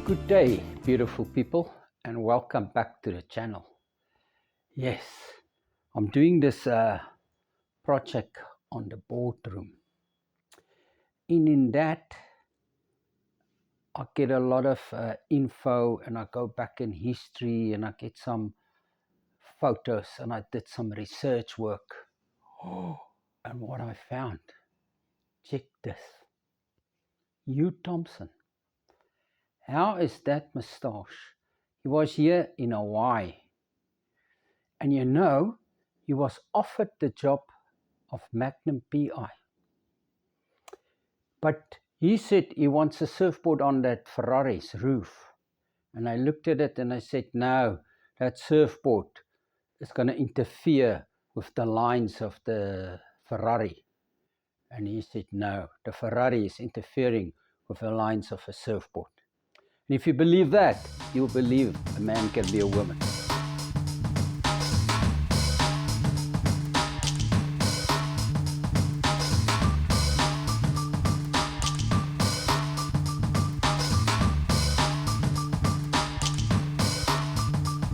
Good day, beautiful people, and welcome back to the channel. Yes, I'm doing this project on the boardroom. In that, I get a lot of info, and I go back in history, and I get some photos, and I did some research work. And what I found, check this. Hugh Thompson. How is that moustache? He was here in Hawaii. And you know, he was offered the job of Magnum PI. But he said he wants a surfboard on that Ferrari's roof. And I looked at it and I said, no, that surfboard is going to interfere with the lines of the Ferrari. And he said, no, the Ferrari is interfering with the lines of a surfboard. And if you believe that, you'll believe a man can be a woman.